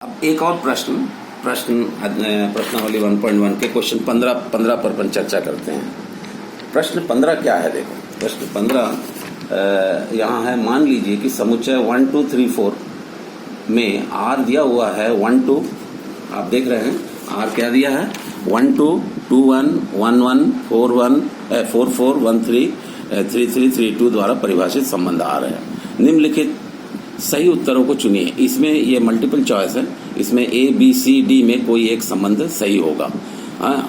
अब एक और प्रश्नावली 1.1 के क्वेश्चन 15 पर अपन चर्चा करते हैं। प्रश्न 15 क्या है? देखो, प्रश्न 15 यहाँ है। मान लीजिए कि समुच्चय 1 2 3 4 में आर दिया हुआ है 1 2, आप देख रहे हैं आर क्या दिया है 1 2 2 1 1 1 4 1 4 4 1 3 3 3 3 2 द्वारा परिभाषित संबंध आ रहे हैं। निम्नलिखित सही उत्तरों को चुनिए। इसमें ये मल्टीपल चॉइस है, इसमें ए बी सी डी में कोई एक संबंध सही होगा।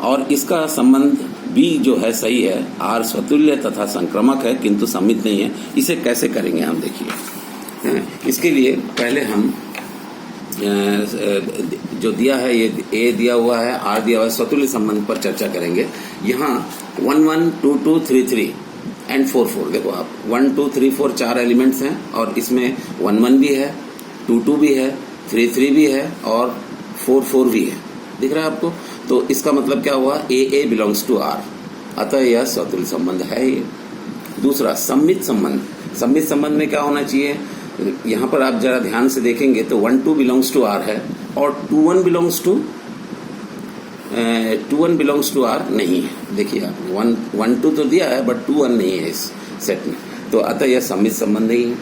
और इसका संबंध बी जो है सही है, आर स्वतुल्य तथा संक्रामक है किंतु सममित नहीं है। इसे कैसे करेंगे हम देखिए। इसके लिए पहले हम जो दिया है ये ए दिया हुआ है, आर दिया हुआ है, स्वतुल्य संबंध पर चर्चा करेंगे। यहाँ 1 1 2 2 3 3 एंड 4 4 देखो आप 1 2 3 4 4 एलिमेंट्स हैं और इसमें 1 1 भी है, 2 2 भी है, 3 3 भी है और 4 4 भी है। दिख रहा है आपको? तो इसका मतलब क्या हुआ, ए बिलोंग्स टू आर, अतः यह स्वतुल्य संबंध है ये। दूसरा सम्मित संबंध। सम्मित संबंध में क्या होना चाहिए? यहाँ पर आप जरा ध्यान से देखेंगे तो 1 2 बिलोंग्स टू आर है और 2 1 बिलोंग्स टू आर नहीं है। देखिए आप 1 2 तो दिया है बट 2 1 नहीं है इस सेट में, तो अतः यह सम्मित संबंध नहीं है।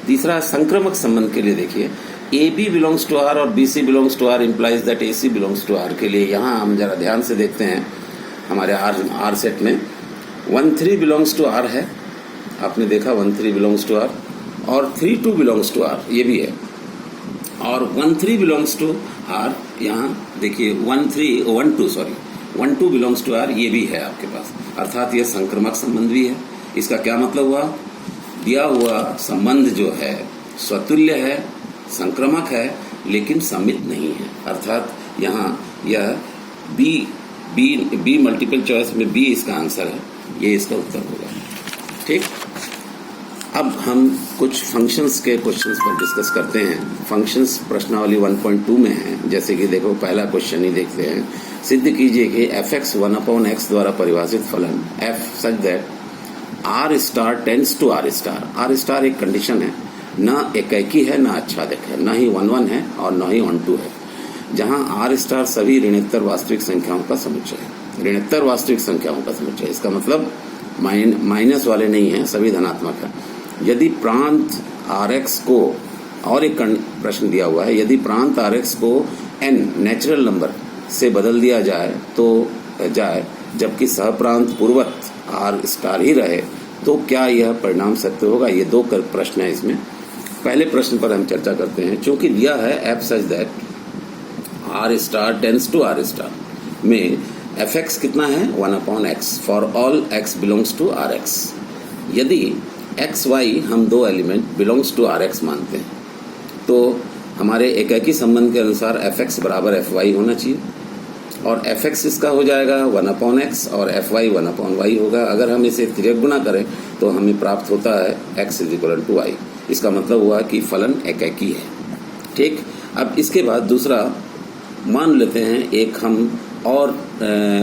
तीसरा संक्रामक संबंध के लिए देखिए, A B belongs to R और B C belongs to R implies that A C belongs to R के लिए यहाँ हम जरा ध्यान से देखते हैं। हमारे आर सेट में 1 3 बिलोंग्स टू आर है, आपने देखा 1 3 बिलोंग्स टू आर, और 3 2 बिलोंग्स टू आर ये भी है, और 1 3 बिलोंग्स टू आर यहाँ देखिए 1 2 बिलोंग्स टू आर ये भी है आपके पास, अर्थात यह संक्रामक संबंध भी है। इसका क्या मतलब हुआ? दिया हुआ संबंध जो है स्वतुल्य है, संक्रामक है लेकिन सम्मित नहीं है, अर्थात यहाँ यह बी मल्टीपल चॉइस में बी इसका आंसर है, ये इसका उत्तर होगा। ठीक, अब हम कुछ फंक्शंस के क्वेश्चंस पर डिस्कस करते हैं। फंक्शंस प्रश्नावली 1.2 में है। जैसे कि देखो पहला क्वेश्चन ही देखते हैं। सिद्ध कीजिए कि fx 1/x द्वारा परिभाषित फलन f such that r star tends to r star. r star एक कंडीशन है, न एकाकी है न आच्छादक है, न ही 1 1 है और न ही 1 2 है, जहां r स्टार सभी ऋणात्मक वास्तविक संख्याओं का समुच्चय है। ऋणात्मक वास्तविक संख्याओं का समुच्चय, इसका मतलब माइनस वाले नहीं है, सभी धनात्मक है। यदि प्रांत Rx को, और एक प्रश्न दिया हुआ है, यदि प्रांत Rx को n नेचुरल नंबर से बदल दिया जाए जबकि सहप्रांत पूर्वत R स्टार ही रहे तो क्या यह परिणाम सत्य होगा? ये दो प्रश्न है इसमें। पहले प्रश्न पर हम चर्चा करते हैं। चूंकि दिया है f such that R star tends to R star में fx कितना है 1/x for all x belongs to Rx। यदि एक्स वाई हम दो element belongs to R x मानते हैं तो हमारे एकाकी संबंध के अनुसार एफ एक्स बराबर एफ वाई होना चाहिए, और एफ एक्स इसका हो जाएगा 1/x और एफ वाई 1/y होगा। अगर हम इसे तिर्यक गुना करें तो हमें प्राप्त होता है x = y। इसका मतलब हुआ कि फलन एकाकी है। ठीक, अब इसके बाद दूसरा मान लेते हैं, एक हम और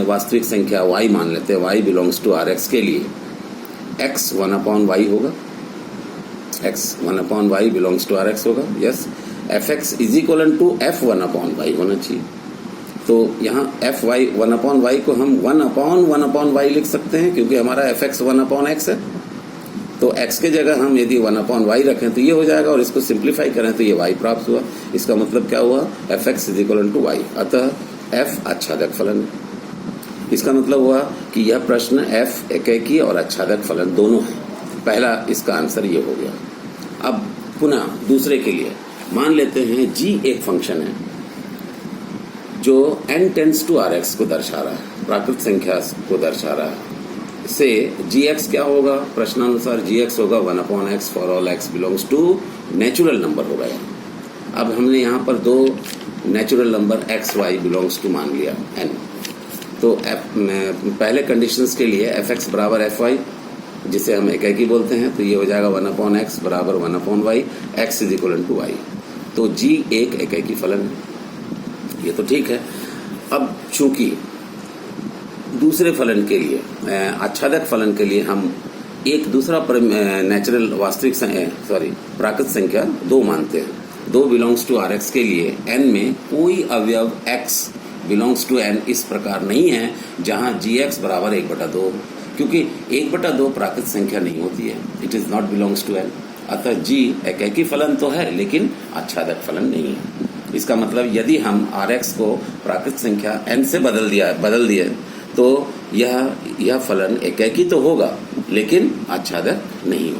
वास्तविक संख्या y मान लेते हैं। y belongs to R X के लिए x 1/y होगा, x 1/y belongs to R X होगा। यस, fx = f 1/y होना चाहिए। तो यहाँ fy 1/y को हम 1/1/y लिख सकते हैं क्योंकि हमारा fx 1/x है। तो x के जगह हम यदि 1/y रखें तो ये हो जाएगा, और इसको सिंप्लीफाई करें तो ये y प्राप्त हुआ। इसका मतलब क्या हुआ? fx = y, अतः f आच्छादक फलन है। इसका मतलब हुआ कि यह प्रश्न f एकाकी और आच्छादक फलन दोनों है। पहला इसका आंसर ये हो गया। अब पुनः दूसरे के लिए मान लेते हैं g एक फंक्शन है जो n टेंड्स टू Rx को दर्शा रहा है, प्राकृत संख्या को दर्शा रहा है। से gx क्या होगा? प्रश्नानुसार gx होगा 1/x for all x belongs to natural number होगा। अब हमने यहाँ पर दो natural number x y belongs to मान लिया n, तो पहले कंडीशंस के लिए fx बराबर fy जिसे हम एकाकी बोलते हैं, तो ये हो जाएगा 1/x बराबर 1/y, x = y। तो g एक एकाकी फलन है, ये तो ठीक है। अब चूंकि दूसरे फलन के लिए, आच्छादक फलन के लिए हम एक दूसरा नेचुरल वास्तविक प्राकृत संख्या 2 मानते हैं, दो बिलोंग्स टू Rx के लिए n में कोई अवयव x बिलोंग्स टू n इस प्रकार नहीं है जहां gx बराबर 1/2, क्योंकि 1/2 प्राकृत संख्या नहीं होती है, it is not belongs to n। अतः g एकैकी फलन तो है लेकिन आच्छादक फलन नहीं है। इसका मतलब यदि हम Rx को प्राकृत संख्या n से बदल दिए तो यह फलन एकैकी तो होगा लेकिन आच्छादक नहीं होगा।